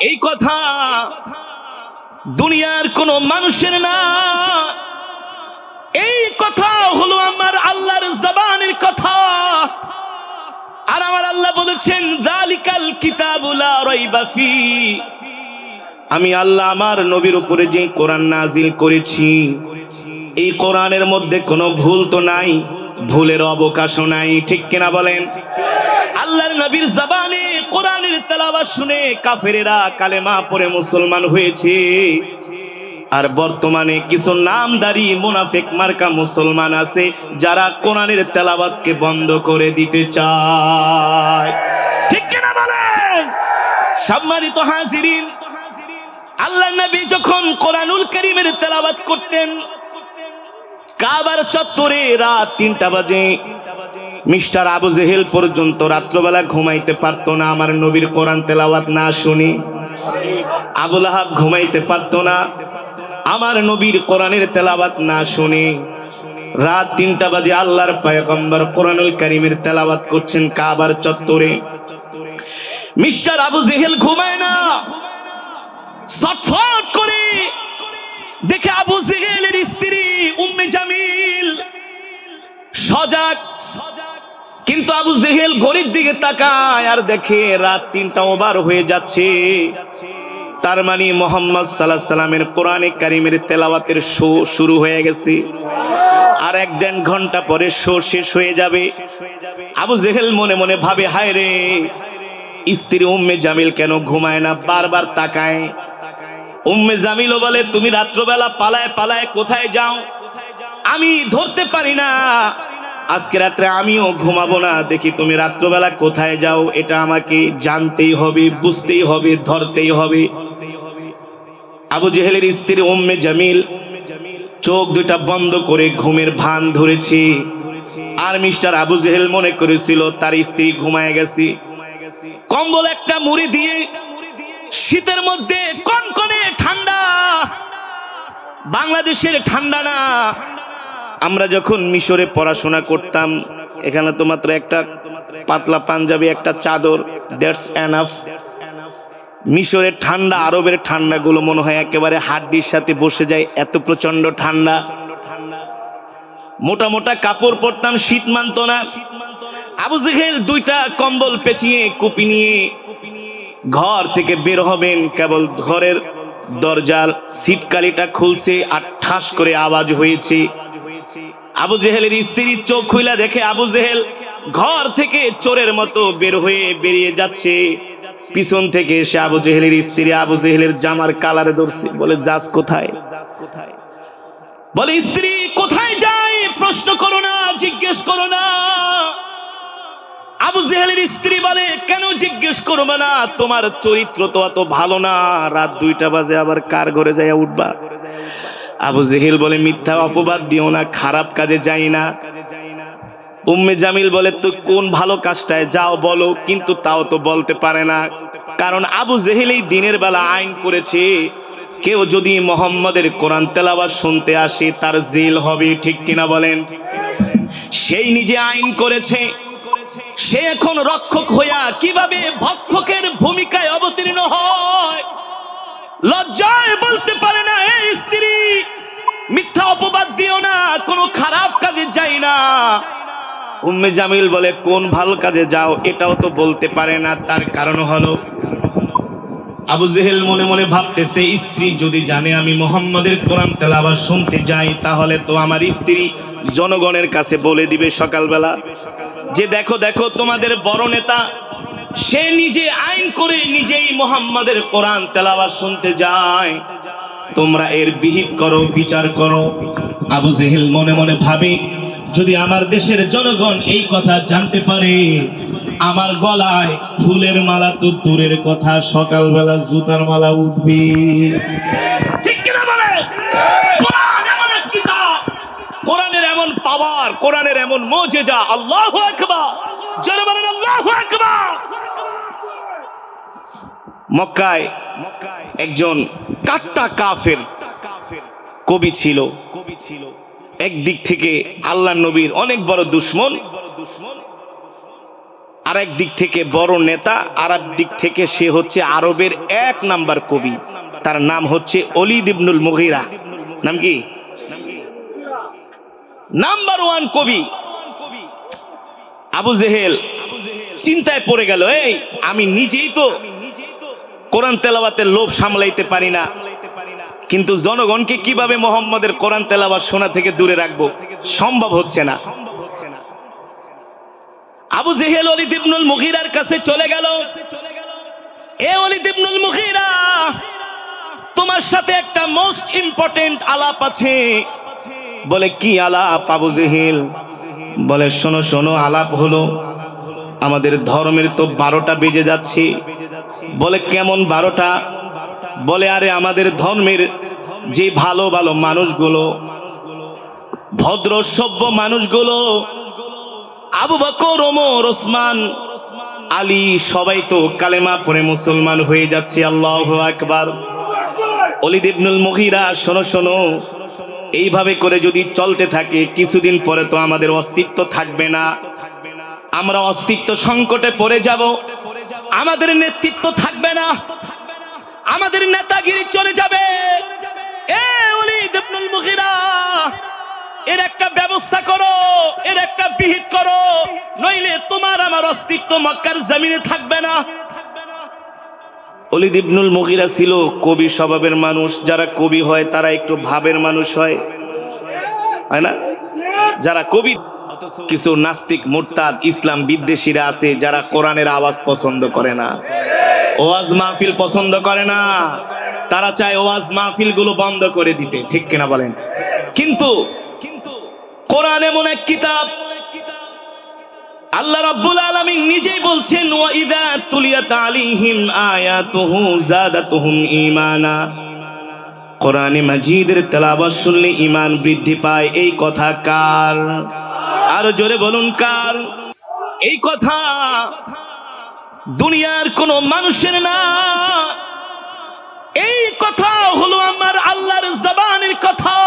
এই কথা দুনিয়ার কোন মানুষের না, এই কথা হলো আমার আল্লাহর জবানের কথা। আর আমার আল্লাহ বলেছেন যালিকাল কিতাবু লা রাইবা ফি, আমি আল্লাহ আমার নবীর উপরে যে কোরআন নাজিল করেছি এই কোরআনের মধ্যে কোনো ভুল তো নাই, ভুলের অবকাশও নাই, ঠিক কিনা বলেন? আল্লাহর নবীর জবানে কোরআনের তেলাওয়াত শুনে কাফেরেরা কালেমা পড়ে মুসলমান হয়েছে। আর বর্তমানে কিছু নামদারি মুনাফিক মার্কা মুসলমান আছে যারা কোরআনের তেলাওয়াতকে বন্ধ করে দিতে চায়, ঠিক কিনা বলেন? সম্মানিত হাজিরিন, আল্লাহর নবী যখন কোরআনুল কারীমের তেলাওয়াত করতেন কাবার চত্বরে রাত ৩টা বাজে, মিস্টার আবু জেহেল পর্যন্ত রাত্রবেলা ঘুমাইতে পারতো না আমার নবীর কোরআন তেলাওয়াত না শুনি। আবু লাহাব ঘুমাইতে পারতো না আমার নবীর কোরআনের তেলাওয়াত না শুনে। রাত ৩টা বাজে আল্লাহর পয়গম্বর কোরআনুল কারীমের তেলাওয়াত করছেন কাবার চত্বরে। মিস্টার আবু জেহেল ঘুমায় না, ছটফট করে দেখে আবু জেহেলের স্ত্রী উম্মে জামিল সজাগ, কিন্তু আবু জেহেল ঘড়ির দিকে তাকায় আর দেখে রাত ৩টা ওভার হয়ে যাচ্ছে। তার মানে মুহাম্মদ সাল্লাল্লাহু আলাইহি সাল্লামের কোরআনে কারীমের তেলাওয়াতের শো শুরু হয়ে গেছে, আর ১-১.৫ ঘন্টা পরে শো শেষ হয়ে যাবে। আবু জেহেল মনে মনে ভাবে, হায় রে, স্ত্রী উম্মে জামিল কেন ঘুমায় না, বারবার তাকায়। উম্মে জামিলও বলে, তুমি রাত্রবেলা পালায় পালায় কোথায় যাও আমি ধরতে পারি না, আজকে রাত্রে আমিও ঘুমাবো না, দেখি তুমি রাত্রবেলা কোথায় যাও, এটা আমাকে জানতেই হবে, বুঝতেই হবে, ধরতেই হবে। আবু জেহেলের স্ত্রী উম্মে জামিল চোখ দুটা বন্ধ করে ঘুমের ভান ধরেছে, আর মিস্টার আবু জেহেল মনে করেছিল তার স্ত্রী ঘুমায় গেছে। কম্বল একটা মুড়ি দিয়ে, শীতের মধ্যে কনকনে ঠান্ডা, বাংলাদেশের ঠান্ডা না। আমরা যখন মিশরে পড়াশোনা করতাম, এখানে তো মাত্র একটা পাতলা পাঞ্জাবি, একটা চাদর, দ্যাটস এনাফ। মিশরের ঠান্ডা, আরবের ঠান্ডাগুলো মনে হয় একেবারে হাড্ডির সাথে বসে যায়, এত প্রচন্ড ঠান্ডা। মোটা মোটা কাপড় পরতাম, শীত মানত না। আবু জেহেল 2টা কম্বল পেঁচিয়ে কুপি নিয়ে ঘর থেকে বের হবেন, কেবল ঘরের দরজার সিটকালিটা খুলছে আর ঠাস করে আওয়াজ হয়েছে। আবু জেহেলের স্ত্রী চোখ খুইলা দেখে আবু জেহেল ঘর থেকে চোরের মতো বের হয়ে বেরিয়ে যাচ্ছে। পিছন থেকে এসে আবু জেহেলের স্ত্রী আবু জেহেলের জামার কালারে ধরছে, বলে, যাস কোথায়? বলে, স্ত্রী কোথায় যায় প্রশ্ন করো না, জিজ্ঞেস করো না। আবু জেহেলের স্ত্রী বলে, কেন জিজ্ঞেস করবে না, তোমার চরিত্র তো অত ভালো না, রাত 2টা বাজে আবার কার ঘরে যাইয়া উঠবা? আবু জেহেল বলে, মিথ্যা অপবাদ দিও না, খারাপ কাজে যাই না। উম্মে জামিল বলে, তুই কোন ভালো কাজটায় যাও বলো, কিন্তু তাও তো বলতে পারে না, কারণ আবু জেহেল এই দিনের বেলা আইন করেছে, কেউ যদি মুহাম্মাদের কোরআন তেলাওয়াত শুনতে আসে তার জেল হবে, ঠিক কিনা বলেন? সেই নিজে আইন করেছে, সে এখন রক্ষক হইয়া কিভাবে ভক্ষকের ভূমিকায় অবতীর্ণ হয়, লজ্জায় বলতে পারে না, এই স্ত্রী মিথ্যা অপবাদ দিও না, কোনো খারাপ কাজে যাই না। উম্মে জামিল বলে, কোন ভালো কাজে যাও এটাও তো বলতে পারে না, তার কারণ হলো আবু জেহেল মনে মনে ভাবতেছে, স্ত্রী যদি জানে আমি মুহাম্মাদের কোরআন তেলাওয়াত শুনতে যাই, তাহলে তো আমার স্ত্রী জনগণের কাছে বলে দিবে সকালবেলা যে দেখো দেখো তোমাদের বড় নেতা সে নিজে আইন করে নিজেই মুহাম্মাদের কোরআন তেলাওয়াত শুনতে যায়, তোমরা এর বিহিত করো, বিচার করো। আবু জেহেল মনে মনে ভাবে, যদি আমার দেশের জনগণ এই কথা জানতে পারে, আমার গলায় ফুলের মালা তো দূরের কথা, সকালবেলা জুতার মালা উঠবে, ঠিক কিনা বলে? কোরআন এমন এক কিতাব, কোরআনের এমন পাওয়ার, কোরআনের এমন মুজিজা, আল্লাহু আকবার, জোরে বলেন আল্লাহু আকবার। মক্কায় একজন কাট্টা কাফের কবি ছিল, একদিক থেকে আল্লাহর নবীর অনেক বড় দুশমন, আরেক দিক থেকে বড় নেতা, আর এক দিক থেকে সে হচ্ছে আরবের 1 নাম্বার কবি। তার নাম হচ্ছে ওলীদ ইবনুল মুগীরা। নাম কি? নাম্বার 1 কবি। আবু জেহেল চিন্তায় পড়ে গেল, এই আমি নিজেই তো কোরআন তেলাওয়াতের লোভ সামলাইতে পারি না, কিন্তু জনগণকে কিভাবে মুহাম্মদের কোরআন তেলাওয়াত শোনা থেকে দূরে রাখবো? সম্ভব হচ্ছে না। আবু জেহেল ওলীদ ইবনুল মুগীরার কাছে চলে গেল। এ ওলীদ ইবনুল মুগীরা, তোমার সাথে একটা মোস্ট ইম্পর্টেন্ট আলাপ আছে। বলে কি আলাপ আবু জেহেল? বলে শোনো শোনো, আলাপ হলো আমাদের ধর্মের তো 12টা বেজে যাচ্ছে। বলে কেমন 12টা? বলে আরে আমাদের ধর্মের যে ভালো ভালো মানুষগুলো, ভদ্র সভ্য মানুষগুলো, আবু বকর, ওমর, ওসমান, আলী, সবাই তো কালেমা পড়ে মুসলমান হয়ে যাচ্ছে। আল্লাহু আকবার। ওলীদ ইবনুল মুগীরা, শোনো শোনো, এইভাবে করে যদি চলতে থাকে কিছুদিন পরে তো আমাদের অস্তিত্ব থাকবে না, আমরা অস্তিত্ব সংকটে পড়ে যাব, আমাদের নেতৃত্ব থাকবে না, আমাদের নেতাগিরি চলে যাবে। এ ওলীদ ইবনুল মুগীরা, এর একটা ব্যবস্থা করো, এর একটা বিহিত করো, নইলে তোমার আমার অস্তিত্ব মক্কার জমিনে থাকবে না। ওলীদ ইবনুল মুগীরা ছিল কবি স্বভাবের মানুষ। যারা কবি হয় তারা একটু ভাবের মানুষ হয়, হয় না? যারা কবি, কিছু নাস্তিক, মুরতাদ, ইসলাম বিদ্বেষীরা আছে যারা কোরআনের আওয়াজ পছন্দ করে না, ওয়াজ মাহফিল পছন্দ করে না। তারা চায় ওয়াজ মাহফিল গুলো বন্ধ করে দিতে, ঠিক কিনা বলেন? কিন্তু কোরআন এমন এক কিতাব, আল্লাহ রাব্বুল আলামিন নিজেই বলছেন, ওয়া ইযা তুলিয়াত আলাইহিম আয়াতুহু যাদাতুহুম ঈমানা। কোরআনে মাজিদের তেলাওয়াত শুনলে ঈমান বৃদ্ধি পায়। এই কথা কার? আরো জোরে বলুন কার? এই কথা দুনিয়ার কোন মানুষের না, এই কথা হলো আমার আল্লাহর জবানের কথা।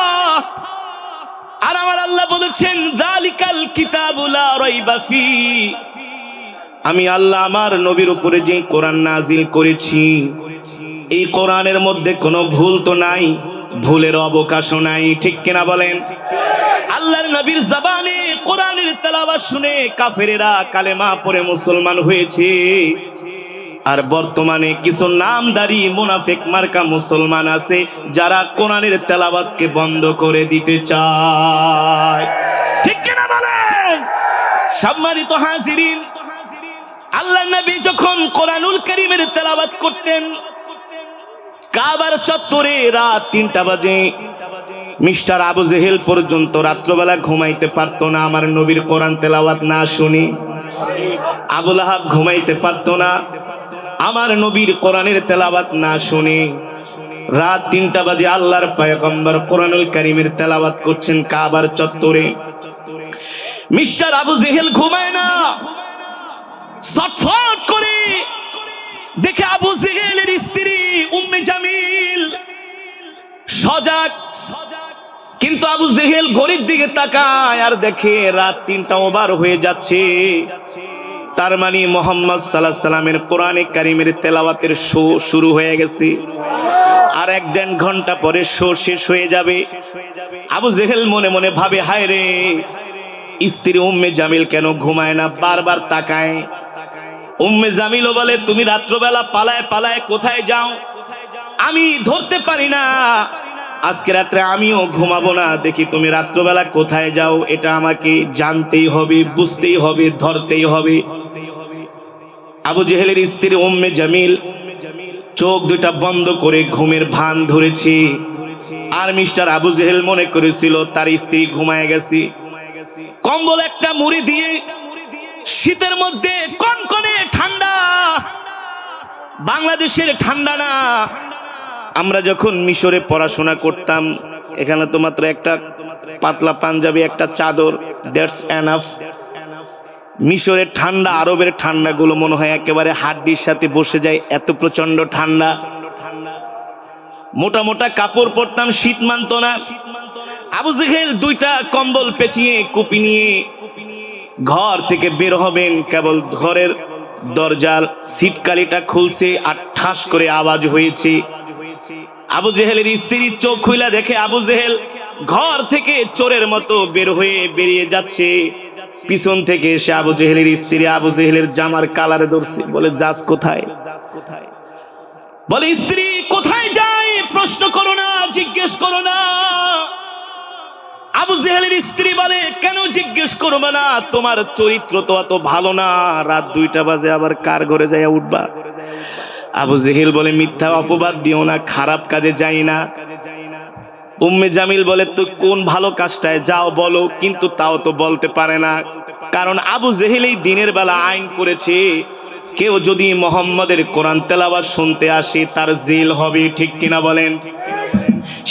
আর আমার আল্লাহ বলেছেন, যালিকাল কিতাবু লা রাইবা ফি। আমি আল্লাহ আমার নবীর উপরে যে কোরআন নাজিল করেছি, এই কোরআনের মধ্যে কোনো ভুল তো নাই, ভুলের অবকাশও নাই, ঠিক কিনা বলেন? আল্লাহর নবীর জবানে কোরআনের তেলাওয়াত শুনে কাফেরেরা কালেমা পড়ে মুসলমান হয়েছে। আর বর্তমানে কিছু নামদারি মুনাফিক মার্কা মুসলমান আছে যারা কোরআনের তেলাওয়াতকে বন্ধ করে দিতে চায়, ঠিক কিনা বলেন? সম্মানিত হাজিরিন, আল্লাহর নবী যখন কোরআনুল কারীমের তেলাওয়াত করতেন, কাবার চত্বরে রাত 3টা বাজে, মিস্টার আবু জেহেল পর্যন্ত রাত্রবেলা ঘুমাইতে পারতো না আমার নবীর কোরআন তেলাওয়াত না শুনি। আবু লাহাব ঘুমাইতে পারতো না আমার নবীর কোরআনের তেলাওয়াত না শুনে। রাত 3টা বাজে আল্লাহর পয়গম্বর কোরআনুল কারীমের তেলাওয়াত করছেন কাবার চত্বরে। মিস্টার আবু জেহেল ঘুমায় না, ছটফট করে দেখে আবু জেহেলের স্ত্রী উম্মে জামিল সজাগ। কিন্তু আবু জেহেল ঘড়ির দিকে তাকায় আর দেখে রাত 3টা ওভার হয়ে যাচ্ছে। তার মানে মুহাম্মদ সাল্লাল্লাহু আলাইহি সাল্লামের কোরআনে কারীমের তেলাওয়াতের শো শুরু হয়ে গেছে। আর 1-1.5 ঘন্টা পরে শো শেষ হয়ে যাবে। আবু জেহেল মনে মনে ভাবে, হায় রে, স্ত্রী উম্মে জামিল কেন ঘুমায় না, বারবার তাকায়। উম্মে জামিলও বলে, তুমি রাত্রবেলা পালায় পালায় কোথায় যাও আমি ধরতে পারি না, আজকে রাত্রে আমিও ঘুমাবো না, দেখি তুমি রাত্রবেলা কোথায় যাও, এটা আমাকে জানতেই হবে, বুঝতেই হবে, ধরতেই হবে। আবু জেহেলের স্ত্রী উম্মে জামিল চোখ দুটা বন্ধ করে ঘুমের ভান ধরেছে। আর মিস্টার আবু জেহেল মনে করেছিল তার স্ত্রী ঘুমায় গেছে। কম্বল একটা মুড়ি দিয়ে, শীতের মধ্যে কনকনে ঠান্ডা, বাংলাদেশের ঠান্ডা না। আমরা যখন মিশরে পড়াশোনা করতাম, এখানে তো মাত্র একটা পাতলা পাঞ্জাবি, একটা চাদর, দ্যাটস এনাফ। মিশরের ঠান্ডা, আরবের ঠান্ডাগুলো মনে হয় একেবারে হাড্ডির সাথে বসে যায়, এত প্রচন্ড ঠান্ডা। মোটা মোটা কাপড় পরতাম, শীত মানত না। আবু জেহেল 2টা কম্বল পেঁচিয়ে কুপি নিয়ে ঘর থেকে বের হবেন, কেবল ঘরের দরজার সিটকালিটা খুলছে আর ঠাস করে আওয়াজ হয়েছে। আবু জেহেলের স্ত্রী চোখ খুলে দেখে আবু জেহেল ঘর থেকে চোরের মতো বেরিয়ে যাচ্ছে। পিছন থেকে এসে আবু জেহেলের স্ত্রী আবু জেহেলের জামার কালারে ধরছে, বলে যাস কোথায়? বলে স্ত্রী কোথায় যাই প্রশ্ন করো না, জিজ্ঞেস করো না। আবু জেহেলের স্ত্রী বলে কেন জিজ্ঞেস করবে না, তোমার চরিত্র তো অত ভালো না, রাত 2টা বাজে আবার কার ঘরে যাইয়া উঠবা? আবু জেহেল বলে মিথ্যা অপবাদ দিও না, খারাপ কাজে যাই না। উম্মে জামিল বলে তুই কোন ভালো কাজটায় যাও বলো, কিন্তু তাও তো বলতে পারে না, কারণ আবু জেহেল এই দিনের বেলা আইন করেছে কেউ যদি মুহাম্মাদের কোরআন তেলাওয়াত শুনতে আসে তার জেল হবে, ঠিক কিনা বলেন?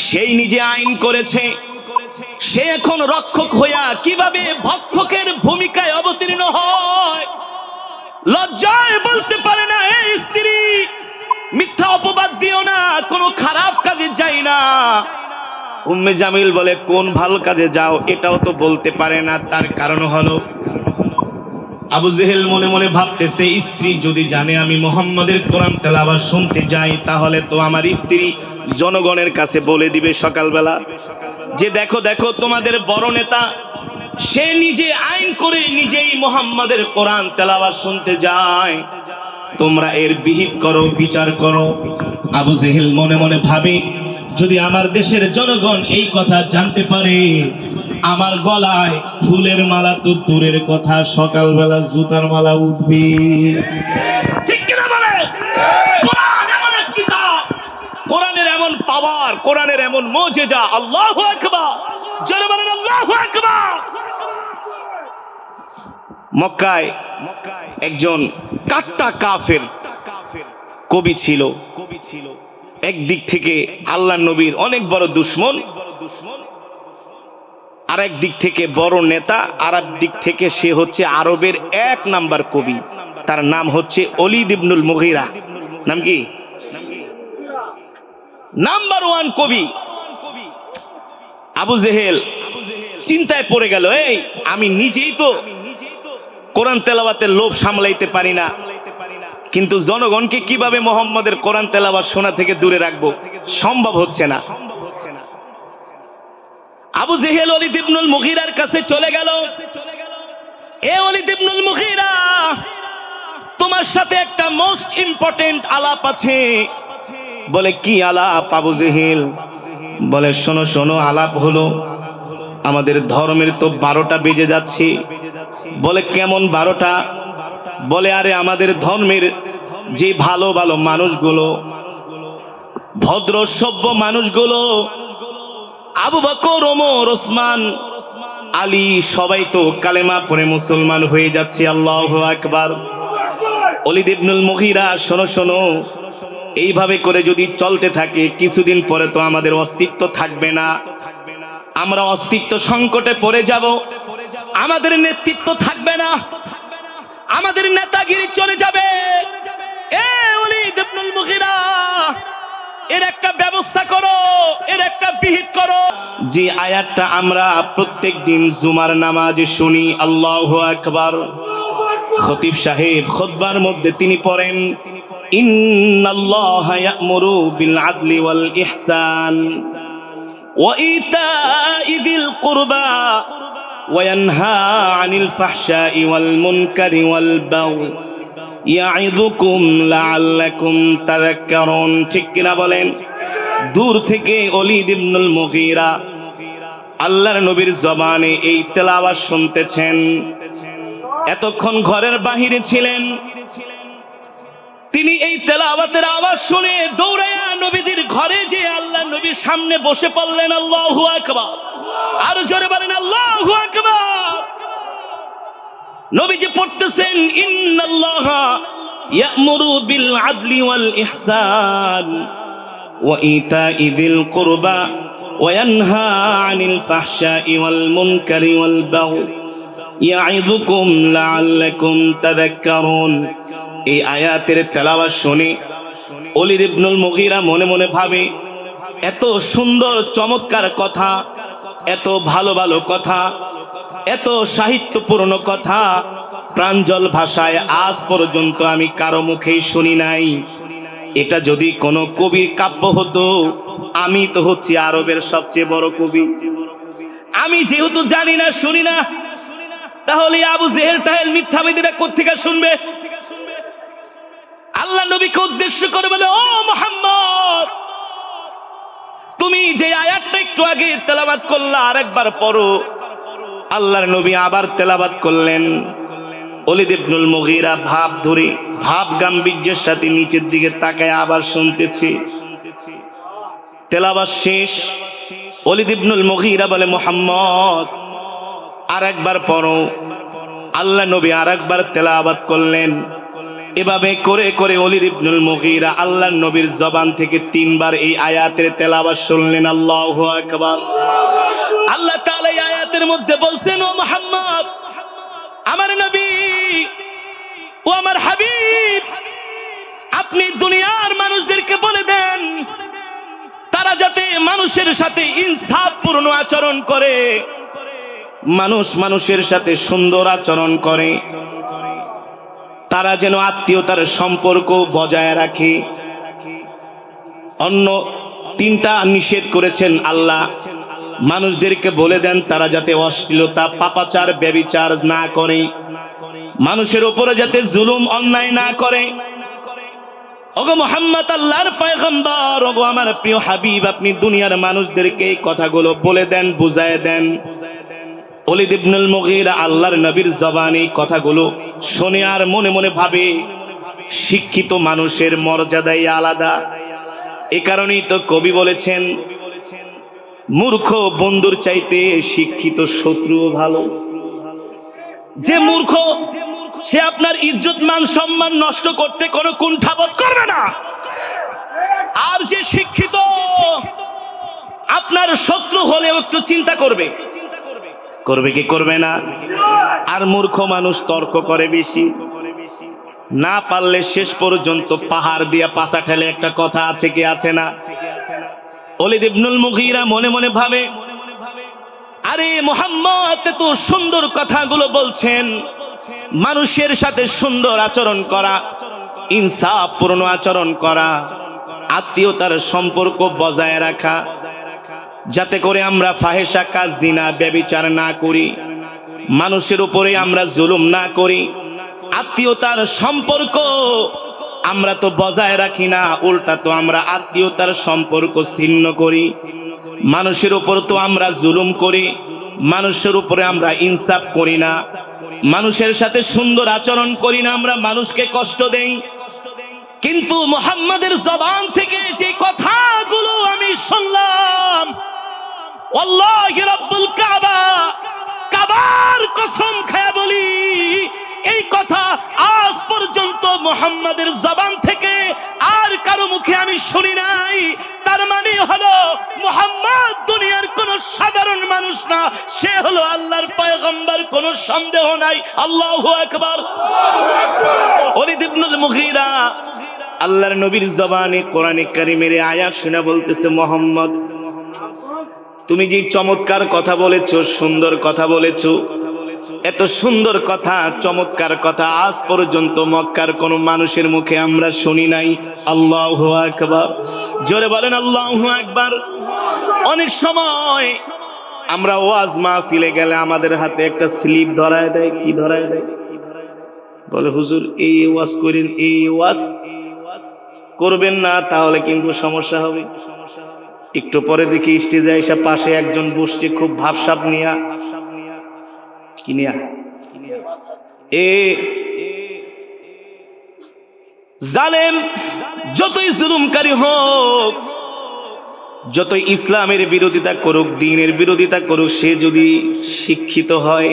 সেই নিজে আইন করেছে, সে এখন রক্ষক হইয়া কিভাবে ভক্ষকের ভূমিকায় অবতীর্ণ হয়, লজ্জায় বলতে পারে না এই স্ত্রী মিথ্যা অপবাদ দিও না, কোনো খারাপ কাজে যাই না। উম্মে জামিল বলে কোন ভালো কাজে যাও এটাও তো বলতে পারে না, তার কারণ হলো আবু জেহেল মনে মনে ভাবতেছে স্ত্রী যদি জানে আমি মুহাম্মাদের কোরআন তেলাওয়াত শুনতে যাই, তাহলে তো আমার স্ত্রী জনগণের কাছে বলে দিবে সকালবেলা যে দেখো দেখো তোমাদের বড় নেতা সে নিজে আইন করে নিজেই মুহাম্মাদের কোরআন তেলাওয়াত শুনতে যায়, তোমরা এর বিহিত করো, বিচার করো। আবু জেহেল মনে মনে ভাবে যদি আমার দেশের জনগণ এই কথা জানতে পারে, আমার গলায় ফুলের মালা তো দূরের কথা, সকালবেলা জুতার মালা উঠবে, ঠিক কিনা বলে? কোরআন এমন এক কিতাব, কোরআনের এমন পাওয়ার, কোরআনের এমন মুজিজা। আল্লাহু আকবার, জোরে বলেন আল্লাহু আকবার। মক্কায় একজন কাট্টা কাফের কবি ছিল। একদিক থেকে আল্লাহর নবীর অনেক বড় দুশমন, আর একদিক থেকে বড় নেতা, আর একদিক থেকে সে হচ্ছে আরবের 1 নাম্বার কবি, তার নাম হচ্ছে ওলীদ ইবনুল মুগীরা। নাম কি? নাম্বার 1 কবি। আবু জেহেল চিন্তায় পড়ে গেল, এই আমি নিজেই তো কোরআন তেলাওয়াতের লোভ সামলাইতে পারি না, কিন্তু জনগণকে কিভাবে মুহাম্মাদের কোরআন তেলাওয়াত শোনা থেকে দূরে রাখবো, সম্ভব হচ্ছে না। আবু জেহেল ওলীদ ইবনুল মুগীরার কাছে চলে গেল, এ ওলীদ ইবনুল মুগীরা তোমার সাথে একটা মোস্ট ইম্পর্টেন্ট আলাপ আছে। বলে কি আলাপ আবু জেহেল? বলে শোনো শোনো, আলাপ হলো আমাদের ধর্মের তো 12টা বেজে যাচ্ছে। বলে কেমন 12টা? বলে আরে আমাদের ধর্মের যে ভালো ভালো মানুষগুলো, ভদ্র সভ্য মানুষগুলো, আবু বকর, ওমর, ওসমান, আলী, সবাই তো কালেমা পড়ে মুসলমান হয়ে যাচ্ছে। আল্লাহু আকবার। ওলীদ ইবনুল মুগীরা শোনো শোনো, এইভাবে করে যদি চলতে থাকে কিছুদিন পরে তো আমাদের অস্তিত্ব থাকবে না, আমরা অস্তিত্ব সংকটে পড়ে যাব, আমাদের নেতৃত্ব থাকবে না, আমাদের নেতাগিরি চলে যাবে। এ ওলীদ ইবনুল মুগীরা, এর একটা ব্যবস্থা করো, এর একটা বিহিত করো। যে আয়াতটা আমরা প্রত্যেক দিন জুমার নামাজে শুনি, আল্লাহু আকবার, খতিব সাহেব খুতবার মধ্যে তিনি পড়েন, ইন্নাল্লাহা ইয়া'মুরু বিল আদলি ওয়াল ইহসান ওয়া ইতা'i যিল কুরবা ওয়া ইয়ানহা আনিল ফাহশাই ওয়াল মুনকারি ওয়াল বাগই ইয়া'ইযুকুম লাআল্লাকুম তাযাক্কারুন। ঠিক কিনা বলেন? দূর থেকে ওলীদ ইবনুল মুগীরা আল্লাহর নবীর জবানে এই তেলাওয়াত শুনতেছেন। এতক্ষণ ঘরের বাহিরে ছিলেন, তিনি এই তেলাওয়াতের আওয়াজ শুনে দৌড়ায়া নবীজির ঘরে যে আল্লাহর নবীর সামনে বসে পড়লেন। আল্লাহু আকবার, আর জোরে বলেন আল্লাহু আকবার। নবীজি পড়তেছেন, ইন্নাল্লাহা ইয়া'মুরু বিল আদলি ওয়াল ইহসান ওয়া ইতা'i যিল কুরবা ওয়া ইয়ানহা আনিল ফাহশাই ওয়াল মুনকারি ওয়াল বাগই ইয়া'ইযুকুম লাআল্লাকুম তাযাক্কারুন। এই আয়াতের তেলাওয়াত শুনে ওলীদ ইবনুল মুগীরা মনে মনে ভাবে, এত সুন্দর চমৎকার কথা এত ভালো ভালো কথা, এত সাহিত্যপূর্ণ কথা প্রাঞ্জল ভাষায় আজ পর্যন্ত আমি কারো মুখেই শুনি নাই। এটা যদি কোনো কবির কাব্য হতো, আমি তো হচ্ছি আরবের সবচেয়ে বড় কবি। আমি যেহেতু জানি না, শুনি না, তাহলে আবু জেহেল টাহেল মিথ্যাবাদীরা কোত্থেকে শুনবে? আল্লাহ নবীকে উদ্দেশ্য করে বলে, ও মুহাম্মদ, তুমি যে আয়াতটা একটু আগে তেলাওয়াত করলা আরেকবার পড়ো। আল্লাহর নবী আবার তেলাওয়াত করলেন। ওলীদ ইবনুল মুগীরা ভাব ধরে, ভাব গাম্ভীর্যের সাথে নিচের দিকে তাকায় আবার শুনতেছে। তেলাওয়াত শেষ। ওলীদ ইবনুল মুগীরা বলে, মুহাম্মদ আরেকবার পড়ো। আল্লাহ নবী আরেকবার তেলাওয়াত করলেন। এভাবে করে করে ওলীদ ইবনুল মুগীরা আল্লাহর নবীর জবান থেকে 3 বার এই আয়াতের তেলাওয়াত শুনলেন। আল্লাহু আকবার। আল্লাহ তাআলা এই আয়াতের মধ্যে বলছেন, ও মুহাম্মদ, আমার নবী ও আমার হাবিব, আপনি দুনিয়ার মানুষদেরকে বলে দেন তারা যাতে মানুষের সাথে ইনসাফপূর্ণ আচরণ করে, মানুষ মানুষের সাথে সুন্দর আচরণ করে, তারা যেন আত্মীয়তার সম্পর্ক বজায় রাখে। অন্য 3টা নিষেধ করেছেন আল্লাহ। মানুষদেরকে বলে দেন তারা যাতে অশ্লীলতা, পাপাচার, ব্যভিচার না করে, মানুষের উপরে যাতে জুলুম অন্যায় না করে। ওগো মুহাম্মদ, আল্লাহর পয়গম্বর, ওগো আমার প্রিয় হাবিব, আপনি দুনিয়ার মানুষদেরকে এই কথাগুলো বলে দেন, বুঝায় দেন। ওলীদ ইবনুল মুগীরা আল্লাহর নবীর জবানে কথাগুলো শুনে আর মনে মনে ভাবে, শিক্ষিত মানুষের মর্যাদাই আলাদা। এ কারণেই তো কবি বলেছেন, মূর্খ বন্ধুর চাইতে শিক্ষিত শত্রুও ভালো। যে মূর্খ সে আপনার ইজ্জত মান সম্মান নষ্ট করতে কোনো কুণ্ঠাবোধ করবে না, আর যে শিক্ষিত আপনার শত্রু হলেও একটু চিন্তা করবে। করবে কি করবে না? আর মূর্খ মানুষ তর্ক করে বেশি, না পারলে শেষ পর্যন্ত পাহাড় দিয়া পাছা ঠেলে, একটা কথা আছে কি আছে না? ওলীদ ইবনুল মুগীরা মনে মনে ভাবে, আরে মুহাম্মদ এত সুন্দর কথাগুলো বলছেন, মানুষের সাথে সুন্দর আচরণ করা, ইনসাফপূর্ণ আচরণ করা, আত্মীয়তার সম্পর্ক বজায় রাখা, যাতে করে আমরা ফাহেশা কাজ, জিনা, ব্যভিচার না করি, মানুষের উপরে আমরা জুলুম না করি, আত্মীয়তার সম্পর্ক আমরা তো বজায় রাখি না, উল্টা তো আমরা আত্মীয়তার সম্পর্ক ছিন্ন করি, মানুষের উপর তো আমরা জুলুম করি, মানুষের উপরে আমরা ইনসাফ করি না, মানুষের সাথে সুন্দর আচরণ করি না, আমরা মানুষকে কষ্ট দেই। কিন্তু মুহাম্মাদের জবান থেকে যে কথাগুলো আমি শুনলাম, আল্লাহি রাব্বুল কাবা, কাবার কসম খায়া বলি, এই কথা আজ পর্যন্ত মুহাম্মাদের জবান থেকে আর কারো মুখে আমি শুনি নাই। তার মানে হলো মুহাম্মদ দুনিয়ার কোন সাধারণ মানুষ না, সে হলো আল্লাহর পয়গম্বর, কোনো সন্দেহ নাই। আল্লাহু আকবার। ওলীদ ইবনুল মুগীরা আল্লাহর নবীর জবানে কোরআনে কারীমের আয়াত শুনে বলতেছে, মুহাম্মদ তুমি যে চমৎকার কথা বলেছো, সুন্দর কথা বলেছো, এত সুন্দর কথা, চমৎকার কথা আজ পর্যন্ত মক্কার কোন মানুষের মুখে আমরা শুনি নাই। আল্লাহু আকবার। জোরে বলেন আল্লাহু আকবার। অনেক সময় আমরা ওয়াজ মাহফিলে গেলে আমাদের হাতে একটা স্লিপ ধরায় দেয়। কি ধরায় দেয়? বলে হুজুর এই ওয়াজ করেন, এই ওয়াজ করবেন না, তাহলে কিন্তু সমস্যা হবে। একটু পরে দেখি স্টেজে এসে পাশে একজন বসছে, খুব ভাবসাব নিয়া, কি নিয়া, জালেম যতই জুলুমকারী হোক, যতই ইসলামের বিরোধিতা করুক, দ্বীনের বিরোধিতা করুক, সে যদি শিক্ষিত হয়,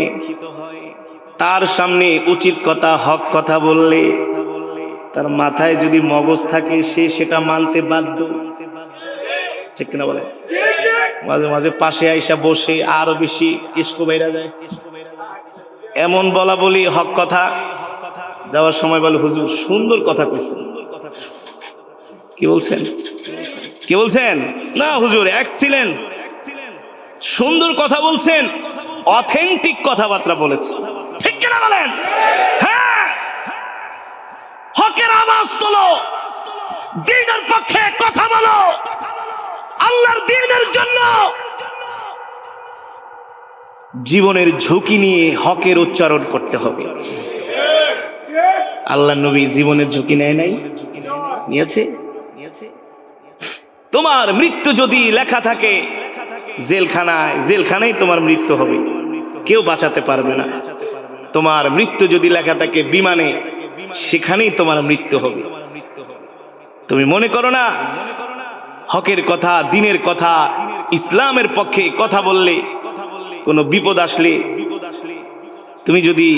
তার সামনে উচিত কথা, হক কথা বললে, তার মাথায় যদি মগজ থাকে, সে সেটা মানতে বাধ্য। ঠিক কিনা বলে? মাঝে মাঝে পাশে আইসা বসে আরো বেশি ইস্কো বাইরা যায়, এমন বলা বলি, হক কথা। যাওয়ার সময় বলে হুজুর সুন্দর কথা কইছেন। কি বলছেন? কি বলছেন? না হুজুর এক্সিলেন্ট। সুন্দর কথা বলছেন, অথেন্টিক কথাবার্তা বলেছে, ঠিক কিনা বলেন? হ্যাঁ, হকের আওয়াজ তোলো, দ্বীনের পক্ষে কথা বলো, আল্লাহর দ্বীনের জন্য জীবনের ঝুঁকি নিয়ে হকের উচ্চারণ করতে হবে। আল্লাহ নবী জীবনের ঝুঁকি নেয় নাই? নিয়েছে। তোমার মৃত্যু যদি লেখা থাকে জেলখানায়, জেলখানায় তোমার মৃত্যু হবে, কেউ বাঁচাতে পারবে না। তোমার মৃত্যু যদি লেখা থাকে বিমানে, সেখানেই তোমার মৃত্যু হবে। তুমি মনে করো না হকের কথা, দ্বীনের কথা, ইসলামের পক্ষে কথা বললে, কোনো বিপদ আসলে, তুমি যদি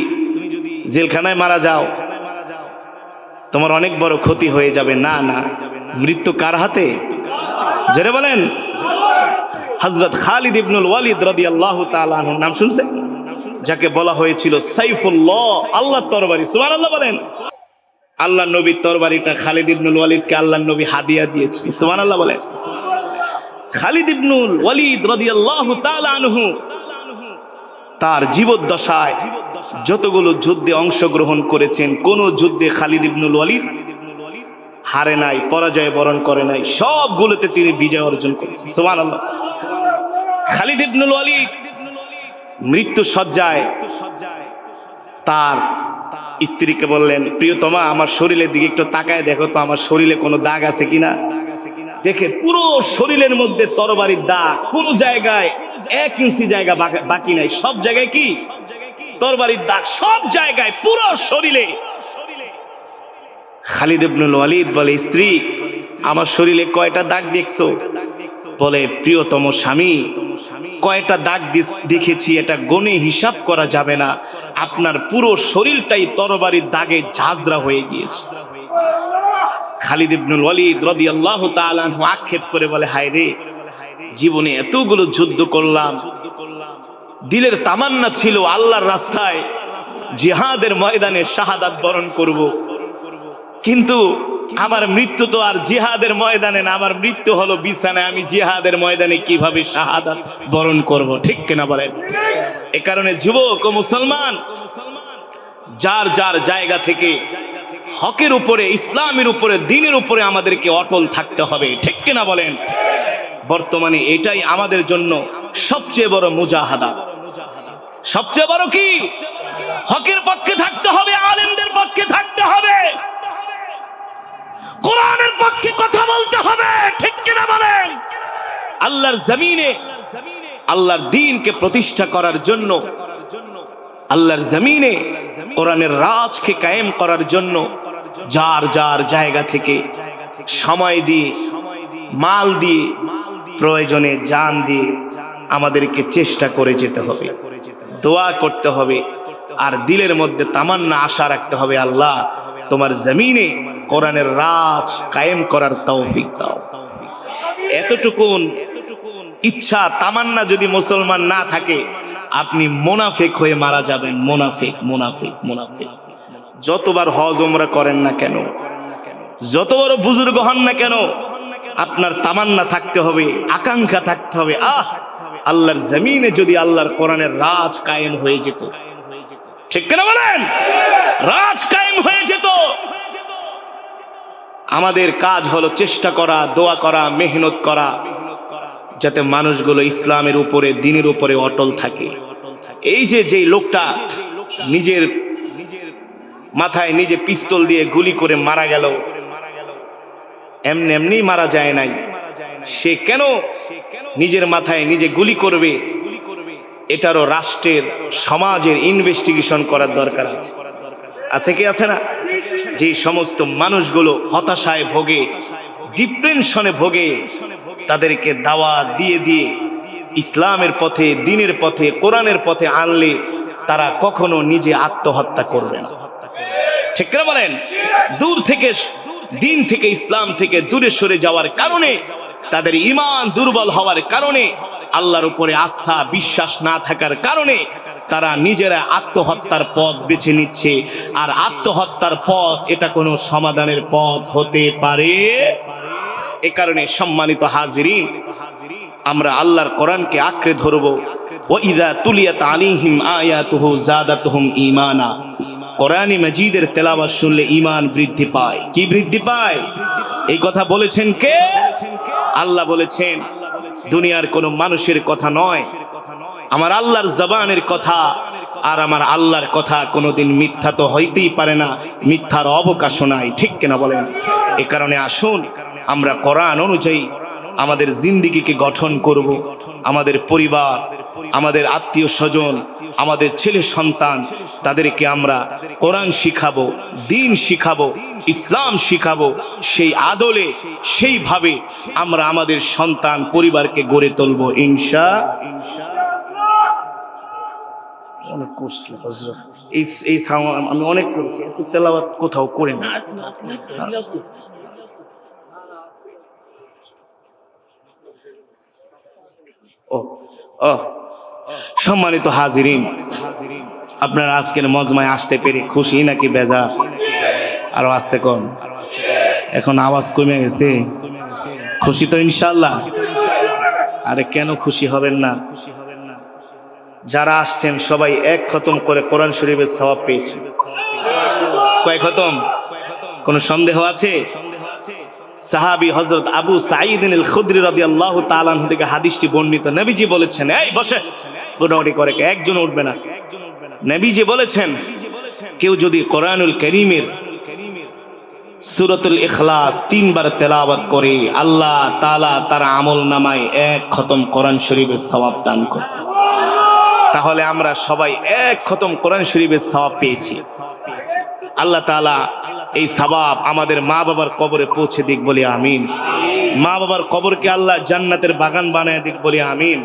জেলখানায় মারা যাও, তোমার অনেক বড় ক্ষতি হয়ে যাবে। না না, মৃত্যু কার হাতে? জেরে বলেন। হযরত খালিদ ইবনুল ওয়ালিদ রাদিয়াল্লাহু তাআলা আনহুর নাম শুনছেন? যাকে বলা হয়েছিল সাইফুল্লাহ, আল্লাহর তরবারি। সুবহানাল্লাহ বলেন। আল্লাহ নবীর তরবারিটা খালিদ ইবনুল ওয়ালিদকে আল্লাহ নবী হাদিয়া দিয়েছেন। সুবহানাল্লাহ বলেন। খালিদ ইবনুল ওয়ালিদ রাদিয়াল্লাহু তাআলা আনহু তার জীবদ্দশায় যতগুলো যুদ্ধে অংশগ্রহণ করেছেন, কোন যুদ্ধে খালিদ ইবনুল ওয়ালিদ হারে নাই, পরাজয় বরণ করে নাই, সবগুলোতে তিনি বিজয় অর্জন করেছেন। সুবহানাল্লাহ। খালিদ ইবনুল ওয়ালিদ মৃত্যু সজ্জায় তার স্ত্রীকে বললেন, প্রিয়তমা আমার শরীরের দিকে একটু তাকায় দেখো তো, আমার শরীরে কোনো দাগ আছে কিনা। দেখে পুরো শরীরের মধ্যে তরবারির দাগ, কোন জায়গায় 1 ইঞ্চি জায়গা বাকি নাই, সব জায়গায় কি তরবারির দাগ, সব জায়গায় পুরো শরীরে। খালিদ ইবনুল ওয়ালিদ বলে, স্ত্রী আমার শরীরে কয়টা দাগ দেখছো? বলে, প্রিয়তম স্বামী, কয়টা দাগ দেখেছি এটা গণে হিসাব করা যাবে না, আপনার পুরো শরীরটাই তরবারির দাগে ঝাঁঝরা হয়ে গিয়েছে। খালিদ ইবনুল ওয়ালিদ রাদিয়াল্লাহু তাআলা আনহু আক্ষেপ করে বলে, হায় রে, জীবনে এতগুলো যুদ্ধ করলাম, দিলের তামান্না ছিল আল্লাহর রাস্তায় জিহাদের ময়দানে শাহাদাত বরণ করব, কিন্তু আমার মৃত্যু তো আর জিহাদের ময়দানে না, আমার মৃত্যু হলো বিছানায়, আমি জিহাদের ময়দানে কিভাবে শাহাদাত বরণ করব? ঠিক কিনা বলেন? এ কারণে যুবক ও মুসলমান, যার যার জায়গা থেকে হকের উপরে, ইসলামের উপরে, দ্বীনের উপরে আমাদেরকে অটল থাকতে হবে। ঠিক কিনা বলেন? বর্তমানে এটাই আমাদের জন্য সবচেয়ে বড় মুজাহাদা। সবচেয়ে বড় কি? হকের পক্ষে থাকতে হবে, আলেমদের পক্ষে থাকতে হবে, কোরআনের পক্ষে কথা বলতে হবে। ঠিক কিনা বলেন? আল্লাহর জমিনে আল্লাহর দ্বীনকে প্রতিষ্ঠা করার জন্য, আল্লাহর জমিনে কোরআনের রাজকে কায়েম করার জন্য যার যার জায়গা থেকে সময় দিয়ে, মাল দিয়ে, প্রয়োজনে জান দিয়ে আমাদেরকে চেষ্টা করে যেতে হবে, দোয়া করতে হবে, আর দিলের মধ্যে তামান্না আশা রাখতে হবে, আল্লাহ তোমার জমিনে কোরআনের রাজ কায়েম করার তৌফিক দাও। এতটুকুন ইচ্ছা তামান্না যদি মুসলমান না থাকে, আপনি মুনাফিক হয়ে মারা যাবেন। মুনাফিক, মুনাফিক, মুনাফিক। যতবার হজ ওমরা করেন না কেন, যত বড় বুজুর্গ হন না কেন, আপনার তামান্না থাকতে হবে, আকাঙ্ক্ষা থাকতে হবে, আল্লাহর জমিনে যদি আল্লাহর কোরআনের রাজ কায়েম হয়ে যেত। ঠিক কিনা বলেন? রাজ কায়েম হয়ে যেত। আমাদের কাজ হলো চেষ্টা করা, দোয়া করা, মেহনত করা, যাতে মানুষগুলো ইসলামের উপরে, দ্বীনের উপরে অটল থাকে। এই যে লোকটা নিজের মাথায় নিজে পিস্তল দিয়ে গুলি করে মারা গেল, এমনি এমনি মারা যায় নাই। সে কেন নিজের মাথায় নিজে গুলি করবে? এটারও রাষ্ট্রের, সমাজের ইনভেস্টিগেশন করার দরকার আছে। আছে কি আছে না? যে সমস্ত মানুষগুলো হতাশায় ভোগে, ডিপ্রেশনে ভোগে, তাদেরকে দাওয়াত দিয়ে দিয়ে ইসলামের পথে, দ্বীনের পথে, কোরআনের পথে আনলে তারা কখনো নিজে আত্মহত্যা করবে না। ঠিক না বলেন? দূর থেকে, দ্বীন থেকে, ইসলাম থেকে দূরে সরে যাওয়ার কারণে, তাদের ঈমান দুর্বল হওয়ার কারণে, আল্লাহর উপরে আস্থা বিশ্বাস না থাকার কারণে তারা নিজেরা আত্মহত্যার পথ বেছে নিচ্ছে। আর আত্মহত্যার পথ এটা কোনো সমাধানের পথ হতে পারে? এ কারণে সম্মানিত হাজিরিন, আমরা আল্লাহর কোরআনকে আঁকড়ে ধরবো। ওয়াইদা তুলিয়াত আলাইহিম আয়াতুহু যাদাতুহুম ঈমানা, কোরআনে মাজিদের তেলাওয়াত শুনলে ঈমান বৃদ্ধি পায়। কি বৃদ্ধি পায়? এই কথা বলেছেন কে? আল্লাহ বলেছেন। দুনিয়ার কোনো মানুষের কথা নয়, আমার আল্লাহর জবানের কথা। আর আমার আল্লাহর কথা কোনোদিন মিথ্যা তো হইতেই পারে না, মিথ্যার অবকাশও নাই, ঠিক কিনা বলেন? এ কারণে আসুন আমরা কোরআন অনুযায়ী আমাদের জিন্দেগিকে গঠন করব। আমাদের পরিবার, আমাদের আত্মীয় স্বজন, আমাদের ছেলে সন্তান, তাদেরকে আমরা কোরআন শিখাবো, দ্বীন শিখাবো, ইসলাম শিখাবো। সেই আদলে সেইভাবে আমরা আমাদের সন্তান পরিবারকে গড়ে তুলবো ইনশাআল্লাহ। অনেক করছি হযরত, এই আমি অনেক করেছি, এত তেলাওয়াত কোথাও করে না। সম্মানিত হাজিরিন, আপনারা আজকের মজমায় আসতে পেরে খুশি নাকি বেজার? আরো আসতে কোন, এখন আওয়াজ কমে গেছে। খুশি তো ইনশাআল্লাহ? আরে কেন খুশি হবেন না? যারা আসছেন সবাই এক খতম করে কোরআন শরীফের সওয়াব পেয়েছে। কয় খতম? কোন সন্দেহ আছে? সাহাবী হযরত আবু সাঈদ আল খুদরি রাদিয়াল্লাহু তাআলা আনহু থেকে হাদিসটি বর্ণিত। নবীজি বলেছেন, এই বসে, মোটামুটি করে একজন উঠবে না। নবীজি বলেছেন, কেউ যদি কোরআনুল কারীমের সূরাতুল ইখলাস 3 বার তেলাওয়াত করে, আল্লাহ তাআলা তার আমলনামায় এক খতম কোরআন শরীফের সওয়াব দান করে। তাহলে আমরা সবাই এক খতম কোরআন শরীফের সওয়াব পেয়েছি। আল্লাহ তাআলা এই সওয়াব আমাদের মা বাবার কবরে পৌঁছে দিক, বলি আমিন। মা বাবার কবরকে আল্লাহ জান্নাতের বাগান বানায় দিক, বলি আমিন।